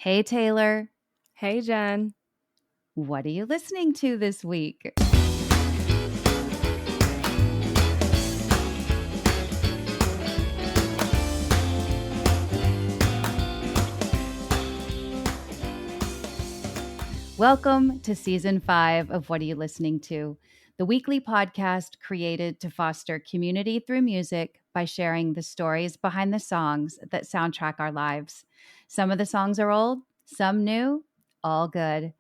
Hey, Taylor. Hey, Jenn. What are you listening to this week? Welcome to Season 5 of What Are You Listening To? The weekly podcast created to foster community through music by sharing the stories behind the songs that soundtrack our lives. Some of the songs are old, some new, all good.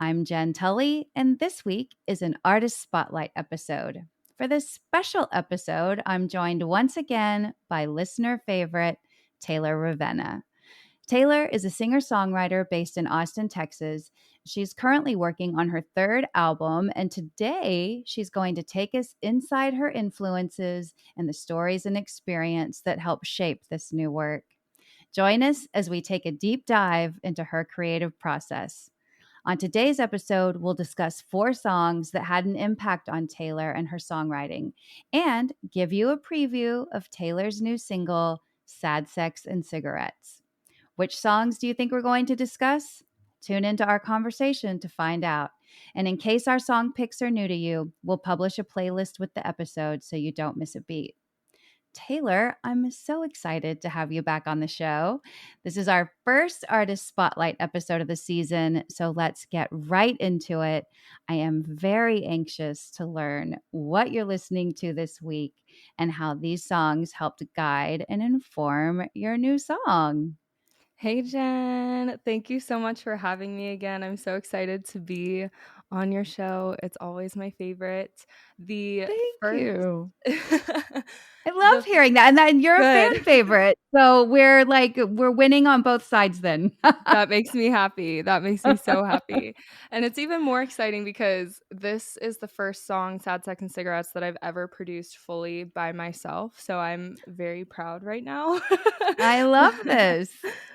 I'm Jenn Tully, and this week is an Artist Spotlight episode. For this special episode, I'm joined once again by listener favorite Taylor Ravenna. Taylor is a singer-songwriter based in Austin, Texas. She's currently working on her third album, and today she's going to take us inside her influences and the stories and experience that help shape this new work. Join us as we take a deep dive into her creative process. On today's episode, we'll discuss 4 songs that had an impact on Taylor and her songwriting and give you a preview of Taylor's new single, Sad Sex and Cigarettes. Which songs do you think we're going to discuss? Tune into our conversation to find out. And in case our song picks are new to you, we'll publish a playlist with the episode so you don't miss a beat. Taylor, I'm so excited to have you back on the show. This is our first Artist Spotlight episode of the season, so let's get right into it. I am very anxious to learn what you're listening to this week and how these songs helped guide and inform your new song. Hey, Jenn. Thank you so much for having me again. I'm so excited to be on your show. It's always my favorite. The Thank first you. I love the hearing that. And then you're a good. fan favorite. So we're winning on both sides then. That makes me happy. That makes me so happy. And it's even more exciting because this is the first song, Sad Sex and Cigarettes, that I've ever produced fully by myself. So I'm very proud right now. I love this.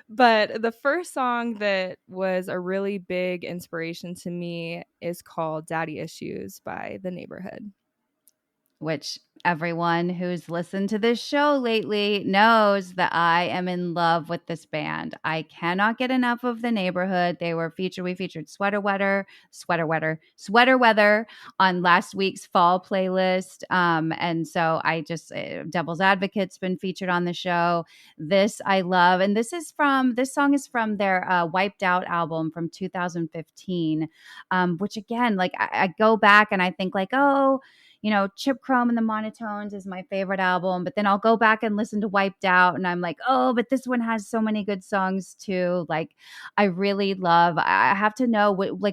But the first song that was a really big inspiration to me is called Daddy Issues by The Neighbourhood. Which everyone who's listened to this show lately knows that I am in love with this band. I cannot get enough of The Neighbourhood. We featured Sweater Weather on last week's fall playlist. And so Devil's Advocate's been featured on the show. This I love. And this song is from their Wiped Out album from 2015, which again, like I go back and I think like, oh, Chip Chrome and the Monotones is my favorite album, but then I'll go back and listen to Wiped Out and I'm like, oh, but this one has so many good songs too. Like I have to know,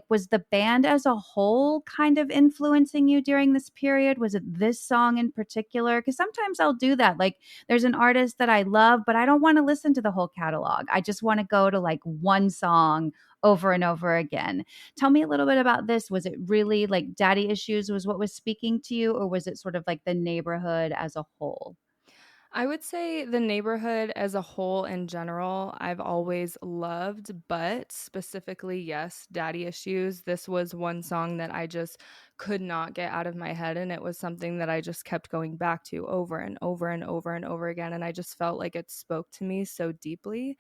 was the band as a whole kind of influencing you during this period? Was it this song in particular? Because sometimes I'll do that. Like there's an artist that I love, but I don't want to listen to the whole catalog. I just want to go to like one song over and over again. Tell me a little bit about this. Was it really like Daddy Issues was what was speaking to you, or was it sort of like The Neighbourhood as a whole? I would say The Neighbourhood as a whole in general, I've always loved, but specifically, yes, Daddy Issues. This was one song that I just could not get out of my head. And it was something that I just kept going back to over and over and over and over again. And I just felt like it spoke to me so deeply.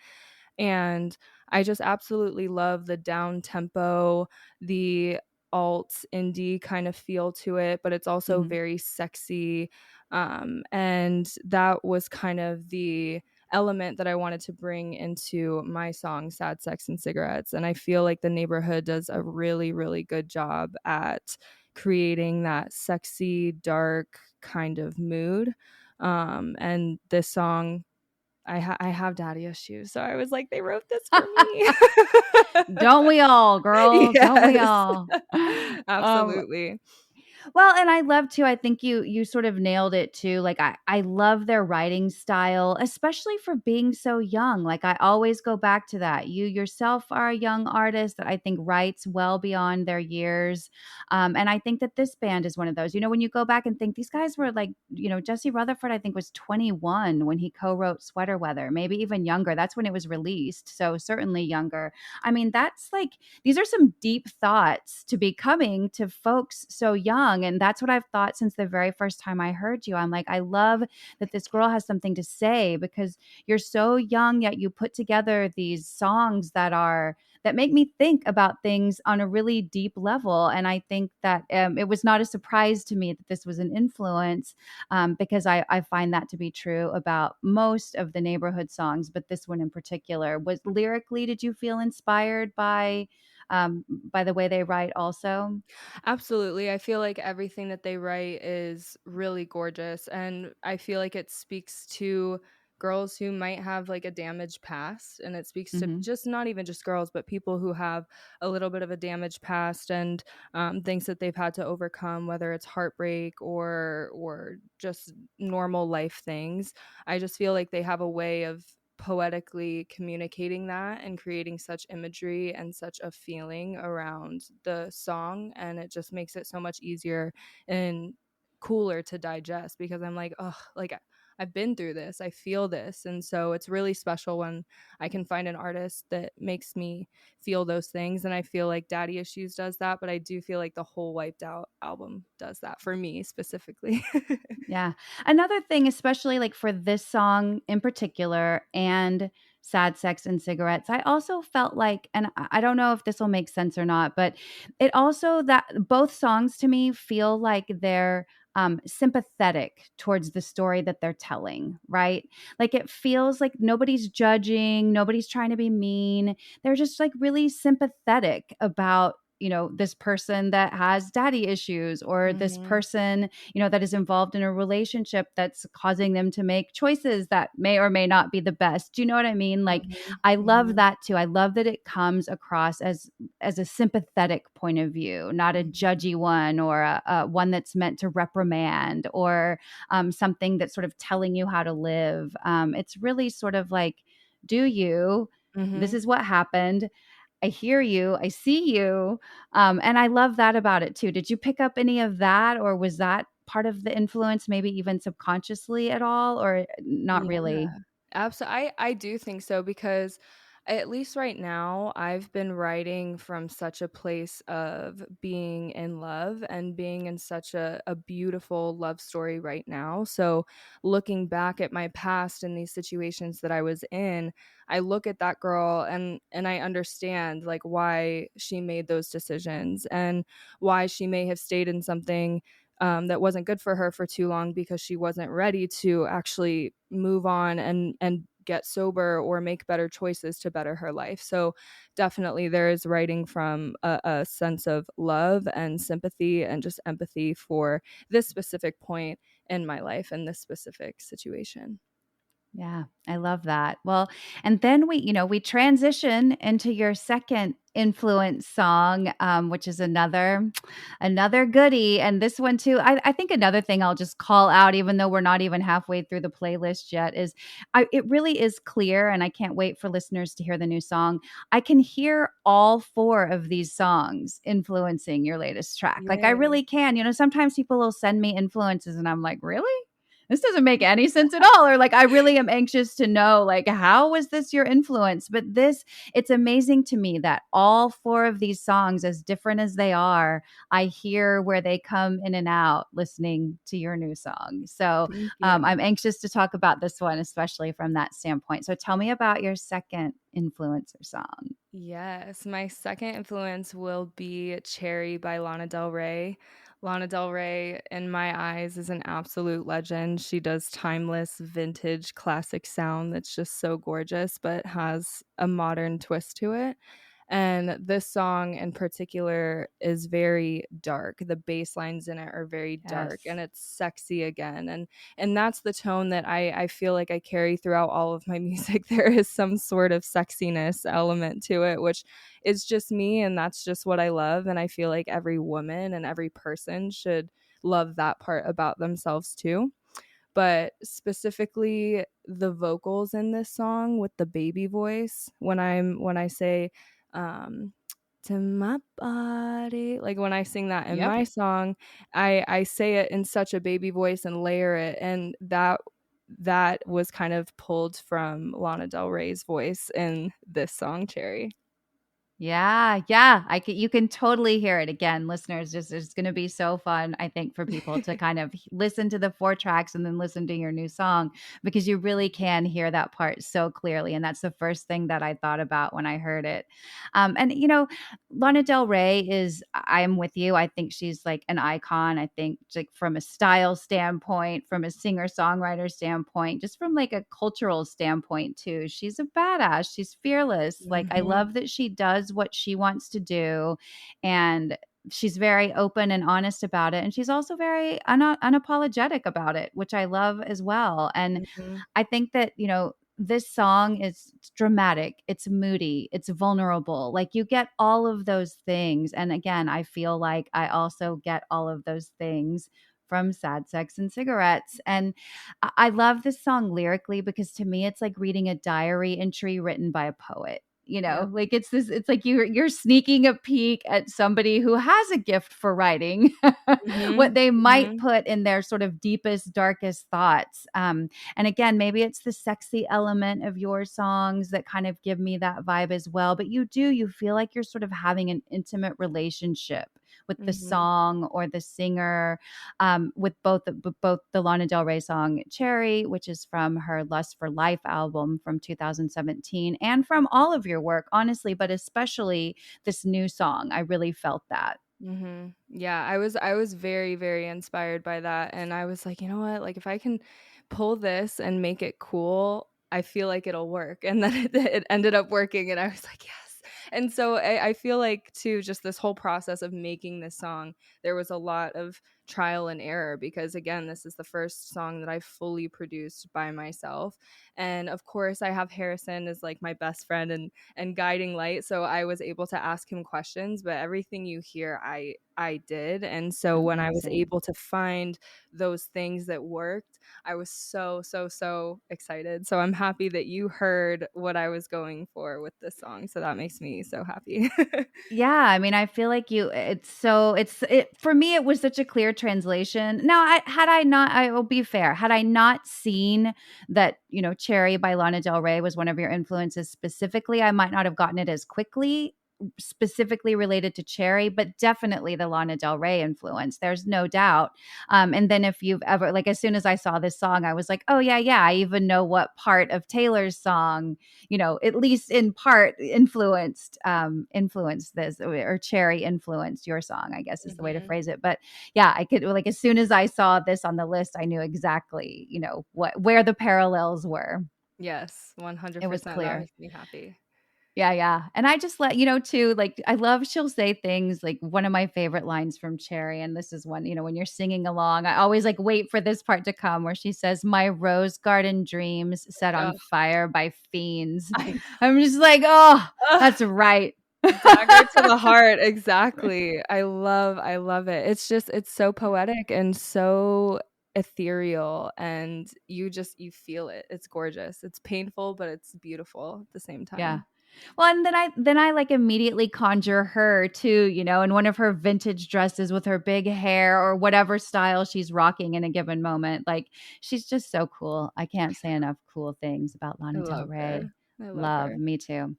And I just absolutely love the down tempo, the alt indie kind of feel to it, but it's also very sexy. And that was kind of the element that I wanted to bring into my song, Sad Sex and Cigarettes. And I feel like The Neighbourhood does a really, really good job at creating that sexy, dark kind of mood. And this song, I have daddy issues, so I was like, they wrote this for me. Don't we all, girl? Yes. Don't we all? Absolutely. Well, and I love too. I think you sort of nailed it too. Like I love their writing style, especially for being so young. Like I always go back to that. You yourself are a young artist that I think writes well beyond their years, and I think that this band is one of those. When you go back and think these guys were like, Jesse Rutherford, I think was 21 when he co-wrote Sweater Weather, maybe even younger. That's when it was released, so certainly younger. I mean, that's like these are some deep thoughts to be coming to folks so young. young. And that's what I've thought since the very first time I heard you. I'm like, I love that this girl has something to say because you're so young, yet you put together these songs that make me think about things on a really deep level. And I think that it was not a surprise to me that this was an influence, because I find that to be true about most of the Neighborhood songs, but this one in particular. Was lyrically, did you feel inspired by the way they write also? Absolutely. I feel like everything that they write is really gorgeous. And I feel like it speaks to girls who might have like a damaged past. And it speaks to Hmm. just not even just girls, but people who have a little bit of a damaged past and things that they've had to overcome, whether it's heartbreak or just normal life things. I just feel like they have a way of poetically communicating that and creating such imagery and such a feeling around the song, and it just makes it so much easier and cooler to digest because I'm like, oh, like I've been through this, I feel this. And so it's really special when I can find an artist that makes me feel those things. And I feel like Daddy Issues does that, but I do feel like the whole Wiped Out album does that for me specifically. Yeah. Another thing, especially like for this song in particular and Sad Sex and Cigarettes, I also felt like, and I don't know if this will make sense or not, but it also that both songs to me feel like they're sympathetic towards the story that they're telling, right? Like it feels like nobody's judging, nobody's trying to be mean. They're just like really sympathetic about, this person that has daddy issues, or this Hmm. person, that is involved in a relationship that's causing them to make choices that may or may not be the best. Do you know what I mean? Like, Hmm. I love Hmm. that too. I love that it comes across as a sympathetic point of view, not a Hmm. judgy one, or a one that's meant to reprimand, or something that's sort of telling you how to live. It's really sort of like, do you? This Hmm. is what happened. I hear you. I see you. And I love that about it too. Did you pick up any of that, or was that part of the influence, maybe even subconsciously at all, or not Yeah. really? Absolutely. I do think so because at least right now I've been writing from such a place of being in love and being in such a beautiful love story right now. So looking back at my past and these situations that I was in, I look at that girl and I understand like why she made those decisions and why she may have stayed in something that wasn't good for her for too long because she wasn't ready to actually move on and get sober or make better choices to better her life. So definitely there is writing from a sense of love and sympathy and just empathy for this specific point in my life and this specific situation. Yeah, I love that. Well, and then we transition into your second influence song, which is another goodie. And this one too, I think another thing I'll just call out, even though we're not even halfway through the playlist yet, is it really is clear, and I can't wait for listeners to hear the new song. I can hear all four of these songs influencing your latest track. Like I Yay. really can. Sometimes people will send me influences, and I'm like, really? This doesn't make any sense at all. Or like, I really am anxious to know, like, how was this your influence? But it's amazing to me that all four of these songs, as different as they are, I hear where they come in and out listening to your new song. So Thank you. I'm anxious to talk about this one, especially from that standpoint. So tell me about your second influencer song. Yes, my second influence will be Cherry by Lana Del Rey. Lana Del Rey, in my eyes, is an absolute legend. She does timeless, vintage, classic sound that's just so gorgeous, but has a modern twist to it. And this song in particular is very dark. The bass lines in it are very dark Yes. and it's sexy again. And that's the tone that I feel like I carry throughout all of my music. There is some sort of sexiness element to it, which is just me, and that's just what I love. And I feel like every woman and every person should love that part about themselves too. But specifically the vocals in this song with the baby voice, when I say um to my body, like when I sing that in Yep. my song, I say it in such a baby voice and layer it, and that was kind of pulled from Lana Del Rey's voice in this song Cherry. Yeah, yeah. You can totally hear it again, listeners. Just it's going to be so fun, I think, for people to kind of listen to the 4 tracks and then listen to your new song because you really can hear that part so clearly. And that's the first thing that I thought about when I heard it. And Lana Del Rey I am with you. I think she's like an icon. I think like from a style standpoint, from a singer songwriter standpoint, just from like a cultural standpoint too. She's a badass. She's fearless. Like I Mhm. love that she does what she wants to do, and she's very open and honest about it. And she's also very unapologetic about it, which I love as well. And Mhm. I think that, this song is dramatic, it's moody, it's vulnerable. Like you get all of those things. And again, I feel like I also get all of those things from Sad Sex and Cigarettes. And I love this song lyrically because to me, it's like reading a diary entry written by a poet. Yep. Like it's like you're sneaking a peek at somebody who has a gift for writing what Mhm. they might Mhm. put in their sort of deepest, darkest thoughts. And again, maybe it's the sexy element of your songs that kind of give me that vibe as well. But you feel like you're sort of having an intimate relationship with the Mhm. song or the singer, with both the Lana Del Rey song "Cherry," which is from her "Lust for Life" album from 2017, and from all of your work, honestly, but especially this new song. I really felt that. Yeah, I was very, very inspired by that, and I was like, "You know what? Like, if I can pull this and make it cool, I feel like it'll work." And then it ended up working, and I was like, "Yes." And so I feel like too, just this whole process of making this song, there was a lot of trial and error because again, this is the first song that I fully produced by myself. And of course, I have Harrison as like my best friend and guiding light, so I was able to ask him questions, but everything you hear I did. And so when I was Amazing. able to find those things that worked, I was so excited. So I'm happy that you heard what I was going for with this song, so that makes me so happy. Yeah, I mean, I feel like it for me, it was such a clear translation. Now, I will be fair, had I not seen that, Cherry by Lana Del Rey was one of your influences specifically, I might not have gotten it as quickly, specifically related to Cherry, but definitely the Lana Del Rey influence. There's no doubt. And then if you've ever, like, as soon as I saw this song, I was like, oh yeah, yeah, I even know what part of Taylor's song, at least in part influenced this, or Cherry influenced your song, I guess is the way to Mhm. phrase it. But yeah, I could, like, as soon as I saw this on the list, I knew exactly, where the parallels were. Yes, It was 100%. That clear. makes me happy. Yeah, yeah. And I just too, like, I love she'll say things like one of my favorite lines from Cherry, and this is one, when you're singing along, I always like wait for this part to come where she says, "My rose garden dreams set on Oh, fire by fiends." I I'm just like, oh, ugh, that's right. dagger to the heart, exactly. I love it. It's just it's so poetic and so ethereal, and you feel it. It's gorgeous. It's painful, but it's beautiful at the same Yeah. time. Well, and then I like immediately conjure her too, in one of her vintage dresses with her big hair or whatever style she's rocking in a given moment. Like she's just so cool. I can't say enough cool things about I Lana Del love Rey. her. I love Love, her. me too.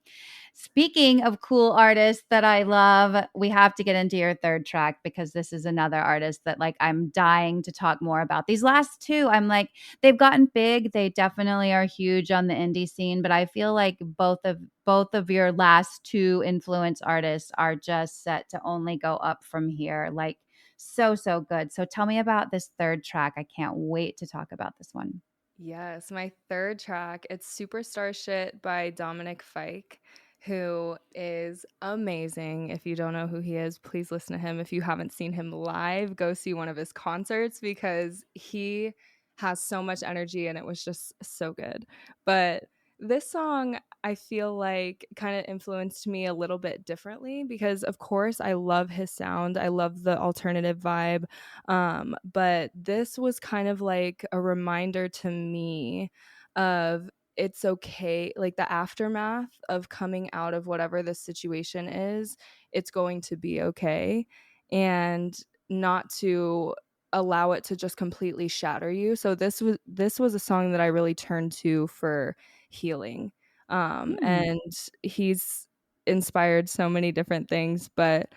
Speaking of cool artists that I love, we have to get into your third track because this is another artist that like I'm dying to talk more about. These last two, I'm like, they've gotten big. They definitely are huge on the indie scene, but I feel like both of your last two influence artists are just set to only go up from here. Like so good. So tell me about this third track. I can't wait to talk about this one. Yes, my third track, it's Superstar Shit by Dominic Fike, who is amazing. If you don't know who he is, please listen to him. If you haven't seen him live, go see one of his concerts because he has so much energy and it was just so good. But this song, I feel like kind of influenced me a little bit differently because, of course, I love his sound. I love the alternative vibe. But this was kind of like a reminder to me of it's okay, like the aftermath of coming out of whatever the situation is, it's going to be okay. And not to allow it to just completely shatter you. So this was a song that I really turned to for healing. Hmm. And he's inspired so many different things, but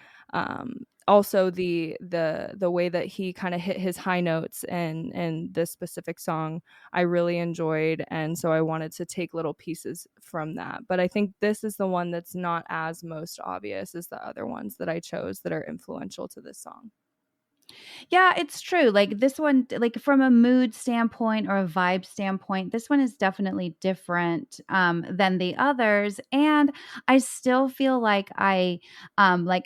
also the way that he kind of hit his high notes and this specific song I really enjoyed, and so I wanted to take little pieces from that. But I think this is the one that's not as most obvious as the other ones that I chose that are influential to this song. Yeah, it's true. Like this one, like from a mood standpoint or a vibe standpoint, this one is definitely different than the others. And I still feel like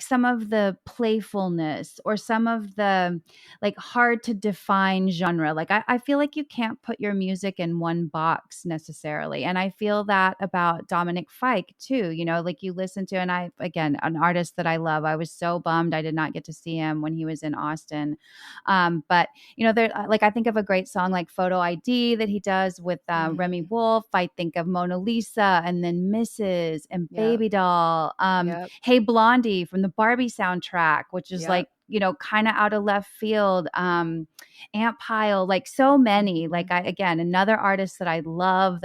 some of the playfulness or some of the like hard to define genre. Like I feel like you can't put your music in one box necessarily. And I feel that about Dominic Fike too. You know, like you listen to, and I, again, an artist that I love. I was so bummed I did not get to see him when he was in Austin. But you know, there like I think of a great song like "Photo ID" that he does with Remy Mhm. Wolf. I think of "Mona Lisa" and then "Mrs." and Yep. "Baby Doll." Yep. "Hey Blondie" from the Barbie soundtrack, which is Yep. like, you know, kind of out of left field. Ant Pile, like so many. Like Mhm. I, again, another artist that I love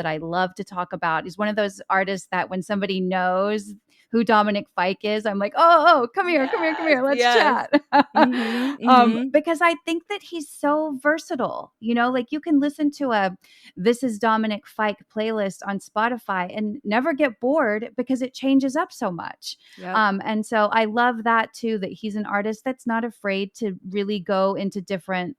to talk about. He's one of those artists that when somebody knows who Dominic Fike is, I'm like, oh, come here, come here, come Yes, here, let's yes. chat. Mhm, mhm. Because I think that he's so versatile. You know, like you can listen to a "This is Dominic Fike" playlist on Spotify and never get bored because it changes up so much. Yep. And so I love that too, that he's an artist that's not afraid to really go into different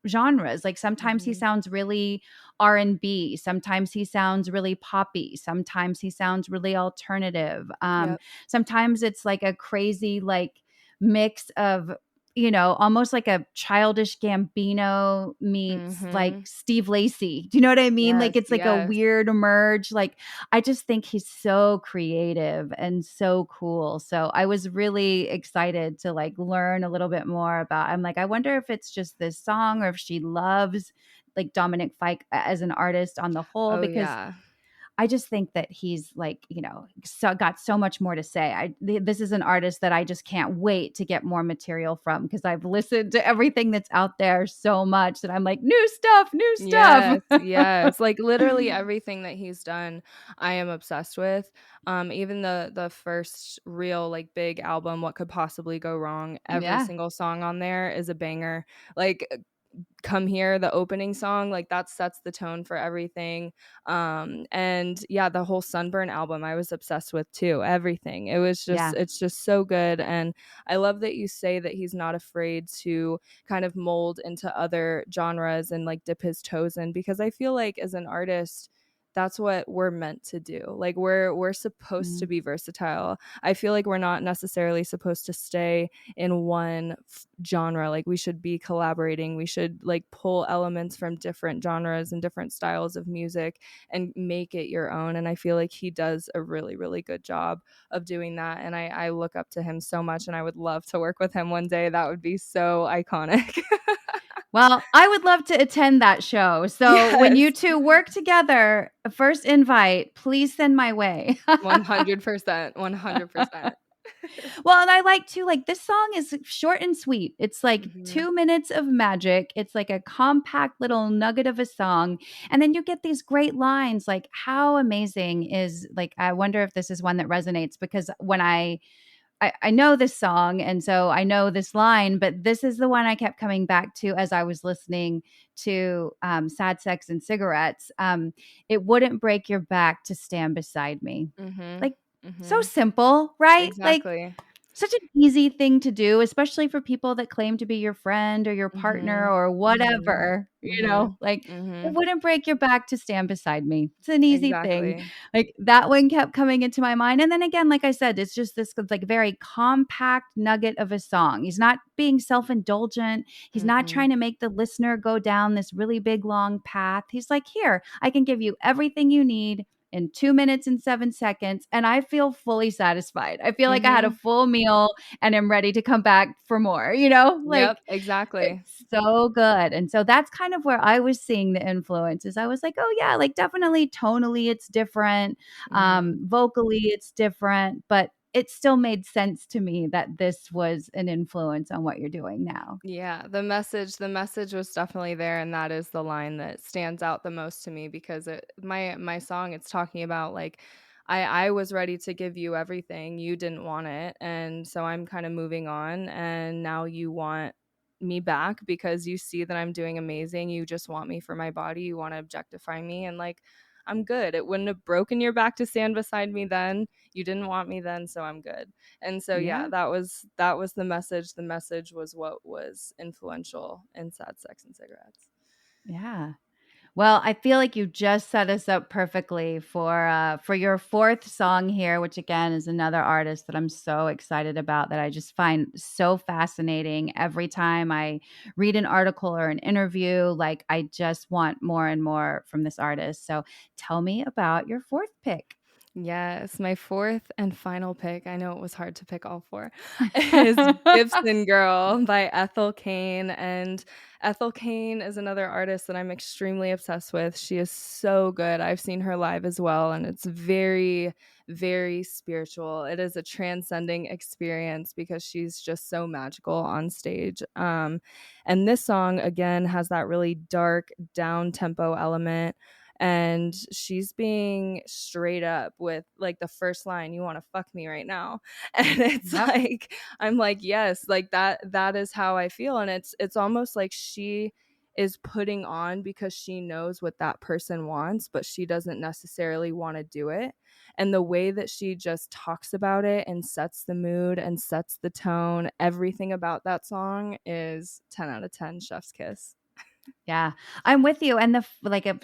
genres. Like sometimes he Mhm. sounds really R&B, sometimes he sounds really poppy, sometimes he sounds really alternative. Yep. Sometimes it's like a crazy like mix of, you know, almost like a Childish Gambino meets like Mhm. Steve Lacy. Do you know what I mean? Like Yes, it's like a yes. weird merge. Like I just think he's so creative and so cool. So I was really excited to like learn a little bit more about. I'm like, I wonder if it's just this song or if she loves like Dominic Fike as an artist on the whole, Oh, because yeah. I just think that he's like, you know, so got so much more to say. This is an artist that I just can't wait to get more material from because I've listened to everything that's out there so much that I'm like, new stuff, new stuff. Yes, yes. Like, literally everything that he's done, I am obsessed with. Even the first real, like, big album, What Could Possibly Go Wrong, every Yeah. single song on there is a banger. Like, Come Here, the opening song, like that sets the tone for everything. And yeah, the whole Sunburn album I was obsessed with too. Everything. Yeah. It's just so good. And I love that you say that he's not afraid to kind of mold into other genres and like dip his toes in, because I feel like as an artist, that's what we're meant to do. Like we're supposed to Mhm. be versatile. I feel like we're not necessarily supposed to stay in one genre. Like we should be collaborating. We should like pull elements from different genres and different styles of music and make it your own. And I feel like he does a really, really good job of doing that. And I look up to him so much, and I would love to work with him one day. That would be so iconic. Well, I would love to attend that show. So when Yes. you two work together, a first invite, please send my way. 100%. 100%. Well, and I like to like this song is short and sweet. It's like Hmm. 2 minutes of magic. It's like a compact little nugget of a song. And then you get these great lines like how amazing is like I wonder if this is one that resonates because when I know this song and so I know this line, but this is the one I kept coming back to as I was listening to Sad Sex and Cigarettes. It wouldn't break your back to stand beside me. Hmm. Like so Hmm. simple, right? Like Exactly. such an easy thing to do, especially for people that claim to be your friend or your partner Hmm. or Hmm. whatever, you Hmm. know, like, "It Hmm. wouldn't break your back to stand beside me." It's an easy thing. Exactly. Like, that one kept coming into my mind, and then again, like I said, it's just this, like, very compact nugget of a song. He's not being self-indulgent. He's not Mm-mm. trying to make the listener go down this really big, long path. He's like, "Here, I can give you everything you need in 2 minutes and 7 seconds, and I feel fully satisfied. I feel like I had a Mhm. full meal and am ready to come back for more, you know? Yep, Like, exactly. it's so good, and so that's kind of where I was seeing the influences. I was like, "Oh, yeah, like, definitely tonally, it's different, Mhm. vocally, it's different, but it still made sense to me that this was an influence on what you're doing now." Yeah, the message was definitely there, and that is the line that stands out the most to me because my song, it's talking about, like, I was ready to give you everything. You didn't want it. And so I'm kind of moving on. And now you want me back because you see that I'm doing amazing. You just want me for my body. You want to objectify me. And like, I'm good. It wouldn't have broken your back to stand beside me then. You didn't want me then, so I'm good. And so yeah, Yeah. that was the message. The message was what was influential in Sad Sex and Cigarettes. Yeah. Well, I feel like you just set us up perfectly for your fourth song here, which again is another artist that I'm so excited about that I just find so fascinating every time I read an article or an interview. Like I just want more and more from this artist. So tell me about your fourth pick. Yes, my fourth and final pick, I know it was hard to pick all four, is Gibson Girl by Ethel Cain. And Ethel Cain is another artist that I'm extremely obsessed with. She is so good. I've seen her live as well, and it's very, very spiritual. It is a transcending experience because she's just so magical on stage. And this song, again, has that really dark, down tempo element, and she's being straight up with like the first line, you want to fuck me right now. And it's Yep. like, I'm like, yes, like that is how I feel. And it's almost like she is putting on because she knows what that person wants, but she doesn't necessarily want to do it. And the way that she just talks about it and sets the mood and sets the tone, everything about that song is 10 out of 10 chef's kiss. Yeah, I'm with you. And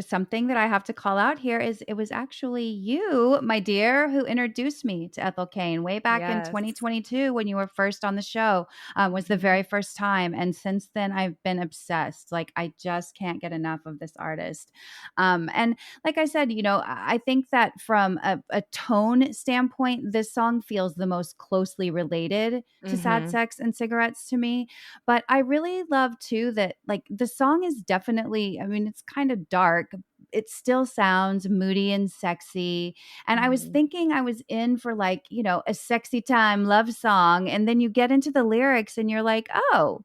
something that I have to call out here is it was actually you, my dear, who introduced me to Ethel Cain way back in Yes. 2022 when you were first on the show. Was the Mhm. very first time, and since then I've been obsessed. Like I just can't get enough of this artist. And like I said, I think that from a tone standpoint, this song feels the most closely related to Sad Mhm. Sex and Cigarettes to me. But I really love too that like the song is definitely, I mean, it's kind of dark. It still sounds moody and sexy. And I was Mhm. thinking I was in for like, a sexy time love song. And then you get into the lyrics and you're like, oh,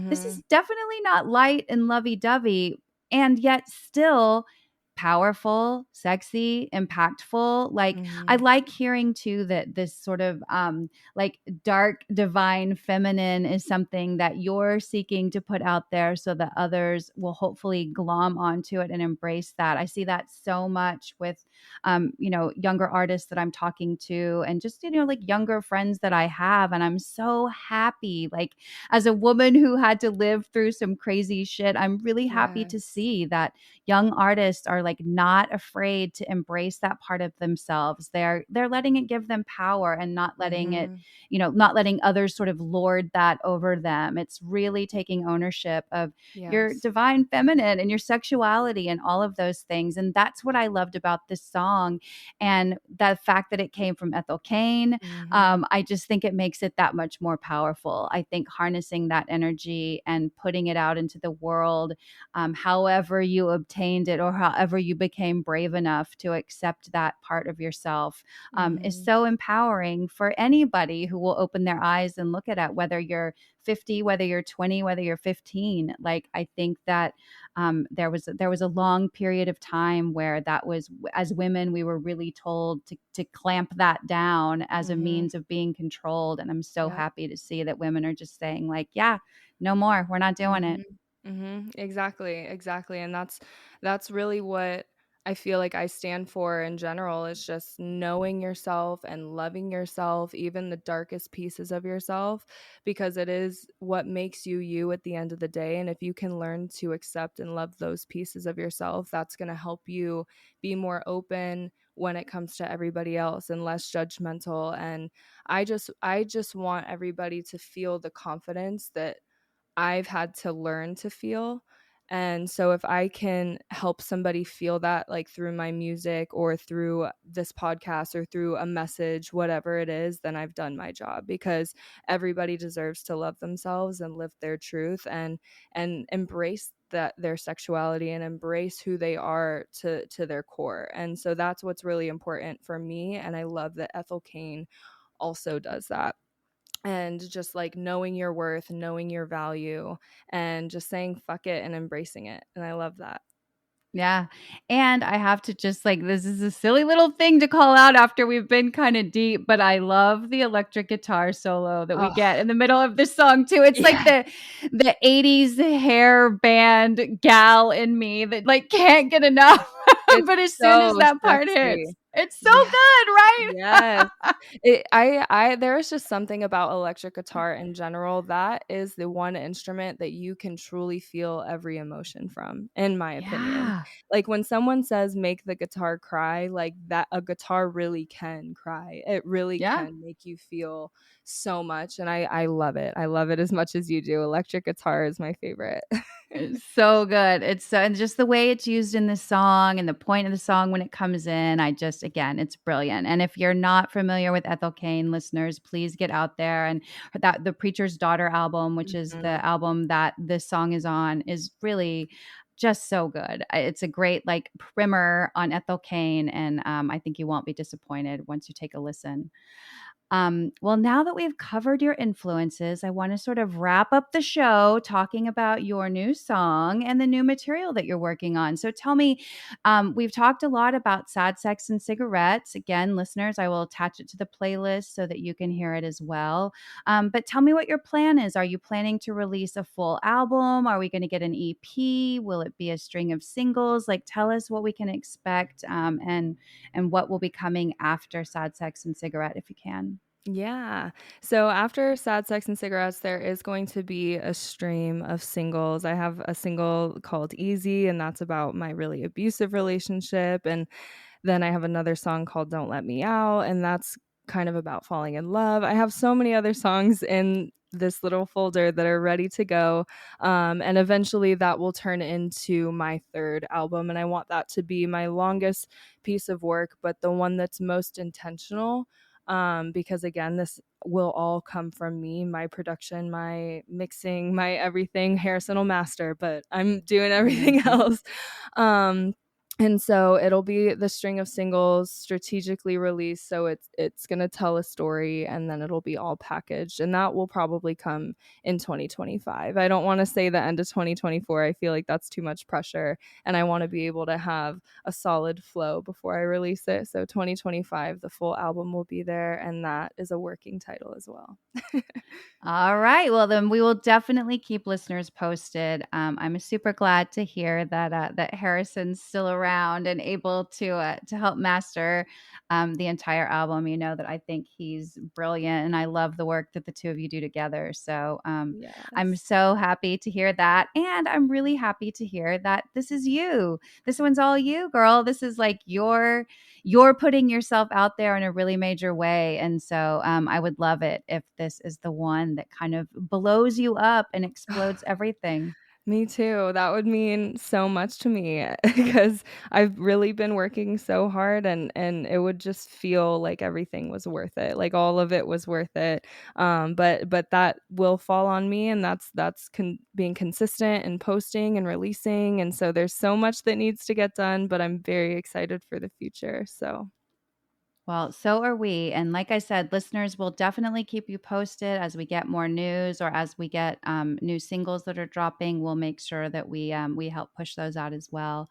this Mhm. is definitely not light and lovey dovey. And yet still powerful, sexy, impactful. Like I Mhm. like hearing too that this sort of like dark, divine, feminine is something that you're seeking to put out there so that others will hopefully glom onto it and embrace that. I see that so much with, younger artists that I'm talking to and just, like younger friends that I have. And I'm so happy. Like, as a woman who had to live through some crazy shit, I'm really happy to Yes. see that young artists are like not afraid to embrace that part of themselves. They're letting it give them power and not letting it, Mhm. not letting others sort of lord that over them. It's really taking ownership of your Yes. divine feminine and your sexuality and all of those things. And that's what I loved about this song. And the fact that it came from Ethel Cain, Mhm. I just think it makes it that much more powerful. I think harnessing that energy and putting it out into the world, however you obtained it or however you became brave enough to accept that part of yourself, is Mhm. so empowering for anybody who will open their eyes and look at it, whether you're 50, whether you're 20, whether you're 15. Like I think that there was a long period of time where that was, as women, we were really told to clamp that down as a Mhm. means of being controlled. And I'm so Yep. happy to see that women are just saying like, yeah, no more, we're not doing it. Mhm. Mhm. Exactly, exactly, and that's really what I feel like I stand for in general, is just knowing yourself and loving yourself, even the darkest pieces of yourself, because it is what makes you you at the end of the day. And if you can learn to accept and love those pieces of yourself, that's going to help you be more open when it comes to everybody else and less judgmental. And I just want everybody to feel the confidence that I've had to learn to feel. And so if I can help somebody feel that, like through my music or through this podcast or through a message, whatever it is, then I've done my job, because everybody deserves to love themselves and live their truth and embrace that their sexuality and embrace who they are to their core. And so that's what's really important for me. And I love that Ethel Cain also does that, and just like knowing your worth, knowing your value, and just saying fuck it and embracing it. And I love that. Yeah. And I have to just like, this is a silly little thing to call out after we've been kind of deep, but I love the electric guitar solo that we Oh, get in the middle of this song too. It's like yeah. the 80s hair band gal in me that like can't get enough. It's But as soon as so that part hits, sexy. it's so Yeah. good, right? Yes. I there is just something about electric guitar in general, that is the one instrument that you can truly feel every emotion from, in my opinion. Yeah. Like, when someone says, "Make the guitar cry," like, that a guitar really can cry. It really Yeah. can make you feel so much, and I love it. I love it as much as you do. Electric guitar is my favorite. It's so good. It's so and just the way it's used in the song and the point of the song when it comes in, I just again, it's brilliant. And if you're not familiar with Ethel Cain, listeners, please get out there and that the Preacher's Daughter album, which is Mhm. the album that this song is on, is really just so good. It's a great like primer on Ethel Cain, and I think you won't be disappointed once you take a listen. Well, now that we've covered your influences, I want to sort of wrap up the show talking about your new song and the new material that you're working on. So tell me, we've talked a lot about Sad Sex and Cigarettes. Again, listeners, I will attach it to the playlist so that you can hear it as well. But tell me what your plan is. Are you planning to release a full album? Are we going to get an EP? Will it be a string of singles? Like, tell us what we can expect and what will be coming after Sad Sex and Cigarette, if you can. Yeah. So after Sad Sex and Cigarettes, there is going to be a stream of singles. I have a single called Easy, and that's about my really abusive relationship. And then I have another song called Don't Let Me Out, and that's kind of about falling in love. I have so many other songs in this little folder that are ready to go. And eventually that will turn into my third album. And I want that to be my longest piece of work, but the one that's most intentional. Because again, this will all come from me, my production, my mixing, my everything. Harrison will master, but I'm doing everything Amazing. else. Um, and so it'll be the string of singles strategically released, so it's going to tell a story, and then it'll be all packaged, and that will probably come in 2025. I don't want to say the end of 2024. I feel like that's too much pressure, and I want to be able to have a solid flow before I release it. So 2025, the full album will be there, and that is a working title as well. All right. Well, then we will definitely keep listeners posted. I'm super glad to hear that that Harrison's still around and able to help master the entire album. You know that I think he's brilliant, and I love the work that the two of you do together. So I'm Yes. so happy to hear that, and I'm really happy to hear that this is you. This one's all you, girl. This is like you're putting yourself out there in a really major way. And so I would love it if this is the one that kind of blows you up and explodes everything. Me too. That would mean so much to me because I've really been working so hard, and it would just feel like everything was worth it. Like, all of it was worth it. But that will fall on me, and being consistent and posting and releasing, and so there's so much that needs to get done, but I'm very excited for the future. So, Well, so are we. And like I said, listeners will definitely keep you posted as we get more news or as we get new singles that are dropping. We'll make sure that we help push those out as well.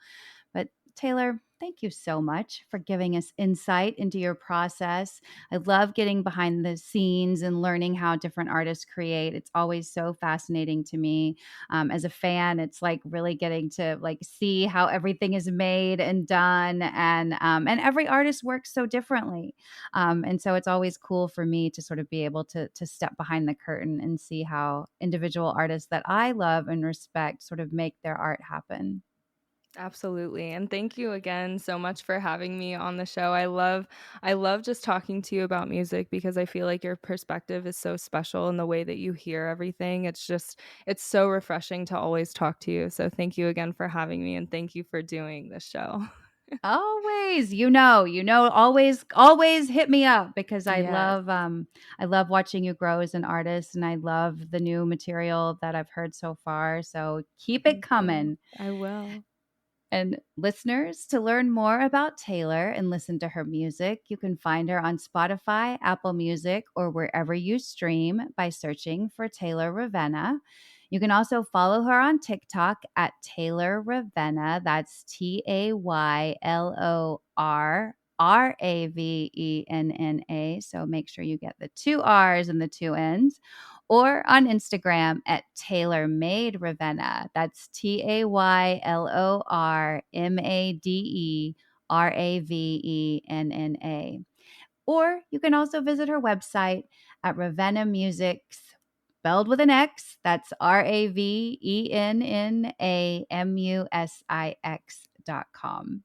But Taylor, thank you so much for giving us insight into your process. I love getting behind the scenes and learning how different artists create. It's always so fascinating to me. As a fan, it's like really getting to like see how everything is made and done, and every artist works so differently. And so it's always cool for me to sort of be able to step behind the curtain and see how individual artists that I love and respect sort of make their art happen. absolutely. And thank you again so much for having me on the show. I love just talking to you about music because I feel like your perspective is so special in the way that you hear everything. It's so refreshing to always talk to you. So thank you again for having me, and thank you for doing this show. Always, always hit me up because Yes. I love watching you grow as an artist and I love the new material that I've heard so far. So keep it Thank you. coming. I will. And listeners, to learn more about Taylor and listen to her music, you can find her on Spotify, Apple Music, or wherever you stream by searching for Taylor Ravenna. You can also follow her on TikTok at Taylor Ravenna. That's TaylorRavenna. So make sure you get the 2 R's and the 2 N's. Or on Instagram at Taylor Made Ravenna. That's TaylorMadeRavenna. Or you can also visit her website at Ravenna Music's, spelled with an X. That's RavennaMusix.com.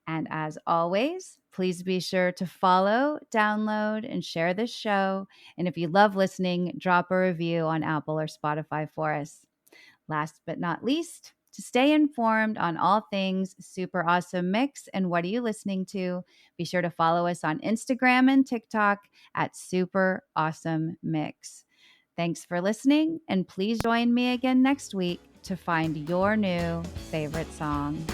And as always, please be sure to follow, download, and share this show. And if you love listening, drop a review on Apple or Spotify for us. Last but not least, to stay informed on all things Super Awesome Mix and What Are You Listening To, be sure to follow us on Instagram and TikTok at Super Awesome Mix. Thanks for listening, and please join me again next week to find your new favorite song.